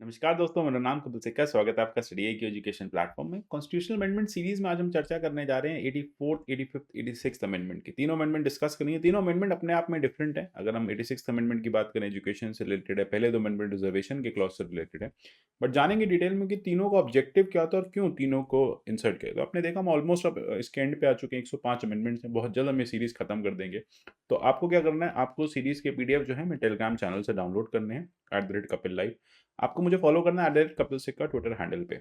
नमस्कार दोस्तों, मेरा नाम कपिल सिक्का है। स्वागत है आपका स्टडी की एजुकेशन प्लेटफॉर्म में। कॉन्स्टिट्यूशनल अमेंडमेंट सीरीज में आज हम चर्चा करने जा रहे हैं 84th, 85th, 86th अमेंडमेंट की। तीनों अमेंडमेंट डिस्कस करनी है। तीनों अमेंडमेंट अपने आप में डिफरेंट है। अगर हम 86th अमेंडमेंट की बात करें, एजुकेशन से रिलेटेड है। पहले दो अमेंडमेंट रिजर्वेशन के क्लॉज से रिलेटेड है। बट जानेंगे डिटेल में कि तीनों का ऑब्जेक्टिव क्या होता है और क्यों तीनों को इंसर्ट किया। तो आपने देखा, हम ऑलमोस्ट अब इसके एंड पे आ चुके हैं। 105 अमेंडमेंट्स हैं। बहुत जल्द हम ये सीरीज खत्म कर देंगे। तो आपको क्या करना है, आपको सीरीज के पीडीएफ जो है मैं टेलीग्राम चैनल से डाउनलोड करने हैं, @कपिल लाइव। आपको मुझे फॉलो करना है कपिल सिक्का ट्विटर हैंडल पे।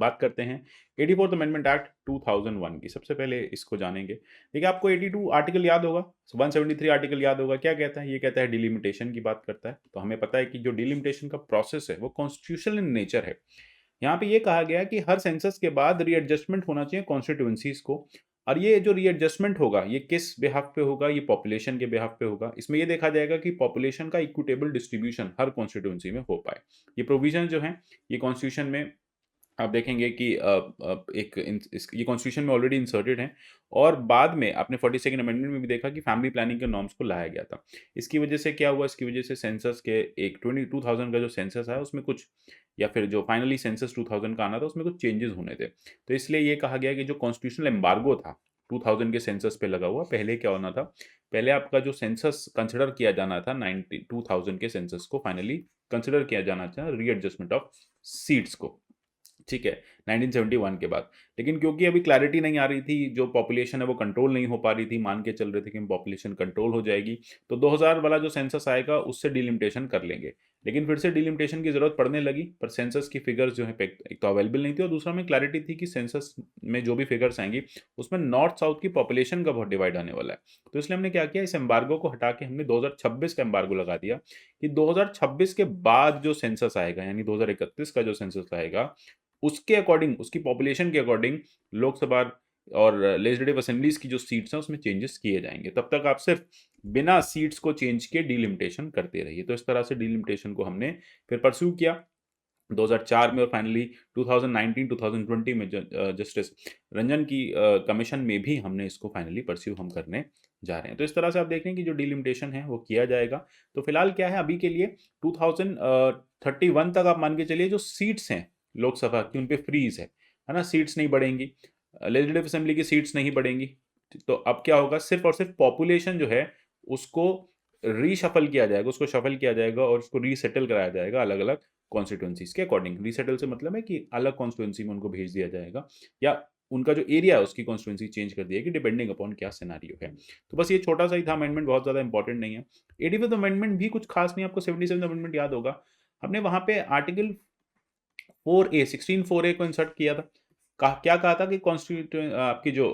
बात करते हैं 84th अमेंडमेंट एक्ट 2001 की। सबसे पहले इसको जानेंगे। देखिए, आपको 82 आर्टिकल याद होगा, 173 आर्टिकल याद होगा। क्या कहता है? ये कहता है डिलिमिटेशन की बात करता है। तो हमें पता है कि जो डिलिमिटेशन का प्रोसेस है वो कॉन्स्टिट्यूशनल इन नेचर है। यहाँ पे ये कहा गया है कि हर सेंसस के बाद रीएडजस्टमेंट होना चाहिए कॉन्स्टिट्यूएंसीज को। और ये जो रीएडजस्टमेंट होगा, ये किस बिहाफ पे होगा? ये पॉपुलेशन के बिहाफ पे होगा। इसमें ये देखा जाएगा कि पॉपुलेशन का इक्विटेबल डिस्ट्रीब्यूशन हर कॉन्स्टिट्यूएंसी में हो पाए। ये प्रोविजन जो है, ये कॉन्स्टिट्यूशन में आप देखेंगे कि ये कॉन्स्टिट्यूशन में ऑलरेडी इंसर्टेड हैं। और बाद में आपने 42nd अमेंडमेंट में भी देखा कि फैमिली प्लानिंग के नॉर्म्स को लाया गया था। इसकी वजह से क्या हुआ? इसकी वजह से सेंसस के एक 2000 का जो सेंसस आया उसमें कुछ, या फिर जो फाइनली सेंसस 2000 का आना था उसमें कुछ चेंजेस होने थे। तो इसलिए ये कहा गया कि जो कॉन्स्टिट्यूशनल एम्बार्गो था 2000 के सेंसस पे लगा हुआ, पहले क्या होना था, पहले आपका जो सेंसस कंसिडर किया जाना था 2000 के सेंसस को फाइनली कंसिडर किया जाना था रीएडजस्टमेंट ऑफ सीट्स को। ठीक है, 1971 के बाद। लेकिन क्योंकि अभी क्लैरिटी नहीं आ रही थी, जो पॉपुलेशन है वो कंट्रोल नहीं हो पा रही थी, मान के चल रहे थे कि पॉपुलेशन कंट्रोल हो जाएगी, तो 2000 वाला जो सेंसस आएगा उससे डिलिमिटेशन कर लेंगे। लेकिन फिर से डिलिमिटेशन की जरूरत पड़ने लगी, पर सेंसस की फिगर्स जो है एक तो अवेलेबल नहीं थी, और दूसरा में क्लैरिटी थी कि सेंसस में जो भी फिगर्स आएंगी उसमें नॉर्थ साउथ की पॉपुलेशन का बहुत डिवाइड आने वाला है। तो इसलिए हमने क्या किया, इस एम्बार्गो को हटा के हमने 2026 का एम्बार्गो लगा दिया कि 2026 के बाद जो सेंसस आएगा, यानी 2031 का जो सेंसस आएगा, उसके अकॉर्डिंग, उसकी पॉपुलेशन के अकॉर्डिंग लोकसभा और लेजिस्लेटिव असेंबलीज की जो सीट्स हैं उसमें चेंजेस किए जाएंगे। तब तक आप सिर्फ बिना सीट्स को चेंज किए डिलिमिटेशन करते रहिए। तो इस तरह से डिलिमिटेशन को हमने फिर परस्यू किया 2004 में, और फाइनली 2019-2020 में जस्टिस रंजन की कमीशन में भी हमने इसको फाइनली परस्यू हम करने जा रहे हैं। तो इस तरह से आप देख रहे हैं कि जो डिलिमिटेशन है वो किया जाएगा। तो फिलहाल क्या है, अभी के लिए 2031 तक आप मान के चलिए जो सीट्स हैं लोकसभा की, उन पे फ्रीज है ना, सीट्स नहीं बढ़ेंगी, लेजिस्लेटिव असेंबली की सीट्स नहीं बढ़ेंगी। तो अब क्या होगा, सिर्फ और सिर्फ पॉपुलेशन जो है उसको रीशफल किया जाएगा, उसको शफल किया जाएगा और उसको रीसेटल कराया जाएगा अलग अलग कॉन्स्टिट्यूएंसीज के अकॉर्डिंग। रीसेटल से मतलब है कि अलग कॉन्स्टिट्यूएंसी में उनको भेज दिया जाएगा, या उनका जो एरिया है उसकी कॉन्स्टिट्यूएंसी चेंज कर दिएगी डिपेंडिंग अपॉन क्या सिनेरियो है। तो बस ये छोटा सा ही था अमेंडमेंट, बहुत ज्यादा इंपॉर्टेंट नहीं है। 85th अमेंडमेंट भी कुछ खास नहीं, आपको 77th अमेंडमेंट याद होगा। हमने वहां पे आर्टिकल 4A 16(4)A को इंसर्ट किया था। क्या कहा था कि कॉन्स्टिट्यूट आपकी जो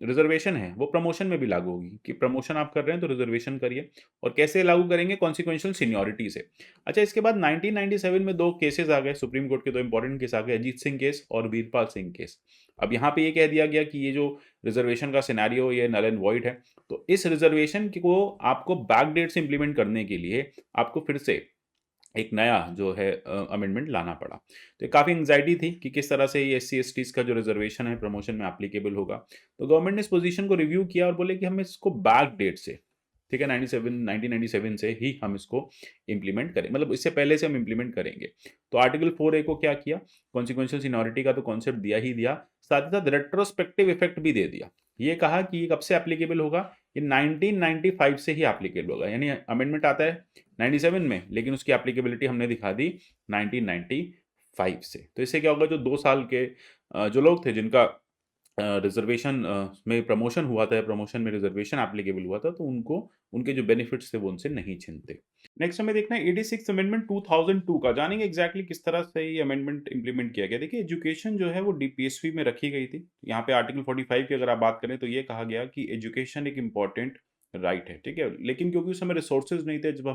रिजर्वेशन है वो प्रमोशन में भी लागू होगी, कि प्रमोशन आप कर रहे हैं तो रिजर्वेशन करिए। और कैसे लागू करेंगे? कॉन्सिक्वेंशियल सीनियरिटी से। अच्छा, इसके बाद 1997 में दो केसेस आ गए, सुप्रीम कोर्ट के दो इंपॉर्टेंट केस आ गए, अजीत सिंह केस और वीरपाल सिंह केस। अब यहाँ पे ये कह दिया गया कि ये जो रिजर्वेशन का सिनेरियो ये नल एंड वॉइड है। तो इस रिजर्वेशन को आपको बैक डेट से इंप्लीमेंट करने के लिए आपको फिर से एक नया जो है अमेंडमेंट लाना पड़ा। तो काफ़ी एंग्जाइटी थी कि किस तरह से ये एससी एसटीज का जो रिजर्वेशन है प्रमोशन में एप्लीकेबल होगा। तो गवर्नमेंट ने इस पोजीशन को रिव्यू किया और बोले कि हम इसको बैक डेट से, ठीक है, 1997 से ही हम इसको इंप्लीमेंट करें, मतलब इससे पहले से हम इंप्लीमेंट करेंगे। तो आर्टिकल 4A को क्या किया, कॉन्सिक्वेंशियल सीनियरिटी का तो कॉन्सेप्ट दिया ही दिया, साथ ही साथ रेट्रोस्पेक्टिव इफेक्ट भी दे दिया। ये कहा कि ये कब से एप्लीकेबल होगा, ये 1995 से ही एप्लीकेबल होगा। यानी अमेंडमेंट आता है 97 में, लेकिन उसकी एप्लीकेबिलिटी हमने दिखा दी 1995 से। तो इससे क्या होगा, जो 2 साल के जो लोग थे जिनका रिजर्वेशन में प्रमोशन हुआ था, या प्रमोशन में रिजर्वेशन एप्लीकेबल हुआ था, तो उनको उनके जो बेनिफिट्स थे वो उनसे नहीं छिनते। नेक्स्ट हमें देखना है 86 अमेंडमेंट 2002 का। जानेंगे एग्जैक्टली किस तरह से ये अमेंडमेंट इंप्लीमेंट किया गया। देखिए, एजुकेशन जो है वो डीपीएसपी में रखी गई थी। यहाँ पे आर्टिकल 45 की अगर आप बात करें तो ये कहा गया कि एजुकेशन एक इंपॉर्टेंट राइट है, ठीक है। लेकिन क्योंकि उस समय रिसोर्सेज नहीं थे, जब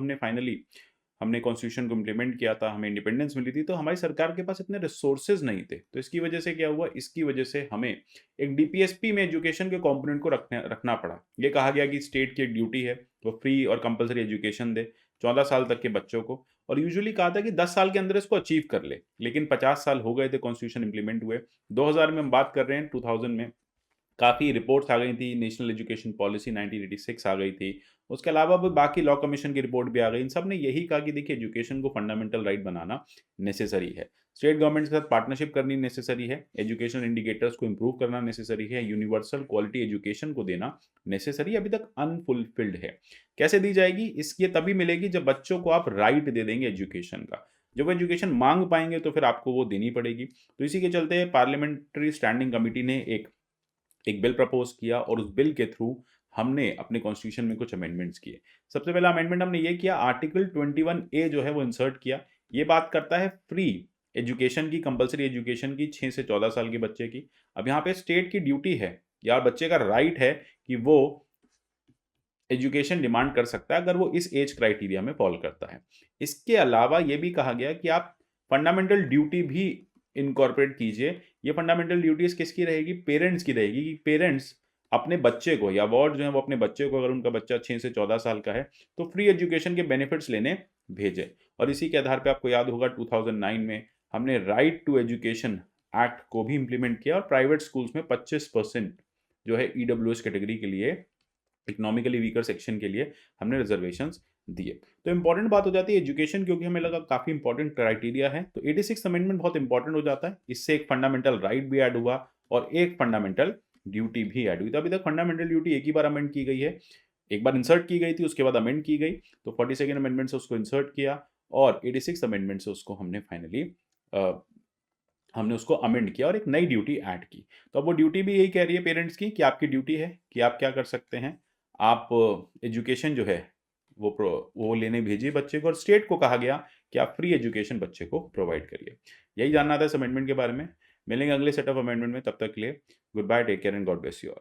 हमने कॉन्स्टिट्यूशन को इम्प्लीमेंट किया था, हमें इंडिपेंडेंस मिली थी, तो हमारी सरकार के पास इतने रिसोर्सेज नहीं थे। तो इसकी वजह से क्या हुआ, इसकी वजह से हमें एक डीपीएसपी में एजुकेशन के कंपोनेंट को रखना पड़ा। ये कहा गया कि स्टेट की एक ड्यूटी है वो फ्री और कंपलसरी एजुकेशन दे 14 साल तक के बच्चों को। और यूजुअली कहा था कि 10 साल के अंदर इसको अचीव कर ले, लेकिन 50 साल हो गए थे कॉन्स्टिट्यूशन इंप्लीमेंट हुए। 2000 में हम बात कर रहे हैं, 2000 में काफ़ी रिपोर्ट्स आ गई थी, नेशनल एजुकेशन पॉलिसी 1986 आ गई थी। उसके अलावा भी बाकी लॉ कमीशन की रिपोर्ट भी आ गई। इन सब ने यही कहा कि देखिए एजुकेशन को फंडामेंटल राइट बनाना नेसेसरी है। स्टेट गवर्नमेंट के साथ पार्टनरशिप करनी नेसेसरी है, एजुकेशन इंडिकेटर्स को इम्प्रूव करना नेसेसरी है, यूनिवर्सल क्वालिटी एजुकेशन को देना नेसेसरी अभी तक अनफुलफिल्ड है। कैसे दी जाएगी? ये तभी मिलेगी जब बच्चों को आप राइट दे देंगे एजुकेशन का। जब वो एजुकेशन माँग पाएँगे तो फिर आपको वो देनी पड़ेगी। तो इसी के चलते पार्लियामेंट्री स्टैंडिंग कमिटी ने एक बिल प्रपोज किया और उस बिल के थ्रू हमने अपने कॉन्स्टिट्यूशन में कुछ अमेंडमेंट्स किए। सबसे पहला अमेंडमेंट हमने ये किया, आर्टिकल 21A जो है वो इंसर्ट किया। ये बात करता है फ्री एजुकेशन की, कंपल्सरी एजुकेशन की 6 से 14 साल के बच्चे की। अब यहाँ पे स्टेट की ड्यूटी है या बच्चे का राइट है कि वो एजुकेशन डिमांड कर सकता है अगर वो इस एज क्राइटेरिया में फॉल करता है। इसके अलावा ये भी कहा गया कि आप फंडामेंटल ड्यूटी भी इनकॉर्पोरेट कीजिए। ये फंडामेंटल ड्यूटीज किसकी रहेगी? पेरेंट्स की रहेगी कि पेरेंट्स अपने बच्चे को या वार्ड जो है वो अपने बच्चे को, अगर उनका बच्चा 6 से 14 साल का है तो फ्री एजुकेशन के बेनिफिट्स लेने भेजे। और इसी के आधार पे आपको याद होगा 2009 में हमने राइट टू एजुकेशन एक्ट को भी इंप्लीमेंट किया और प्राइवेट स्कूल्स में 25% जो है ईडब्ल्यूएस कैटेगरी के लिए, इकोनॉमिकली वीकर सेक्शन के लिए हमने रिजर्वेशंस दिए। तो इंपॉर्टेंट बात हो जाती है एजुकेशन, क्योंकि हमें लगा काफ़ी इंपॉर्टेंट क्राइटेरिया है, तो 86 अमेंडमेंट बहुत इंपॉर्टेंट हो जाता है। इससे एक फंडामेंटल राइट भी ऐड हुआ और एक फंडामेंटल ड्यूटी भी ऐड हुई। तो अभी तक फंडामेंटल ड्यूटी एक ही बार अमेंड की गई है, एक बार इंसर्ट की गई थी, उसके बाद अमेंड की गई। तो 42nd अमेंडमेंट से उसको इंसर्ट किया और 86 अमेंडमेंट से उसको हमने फाइनली हमने उसको अमेंड किया और एक नई ड्यूटी ऐड की। तो अब वो ड्यूटी भी यही कह रही है पेरेंट्स की कि आपकी ड्यूटी है कि आप क्या कर सकते हैं, आप एजुकेशन जो है वो लेने भेजिए बच्चे को, और स्टेट को कहा गया कि आप फ्री एजुकेशन बच्चे को प्रोवाइड करिए। यही जानना था इस अमेंडमेंट के बारे में। मिलेंगे अगले सेट ऑफ अमेंडमेंट में, तब तक के लिए goodbye, take care and God bless you all.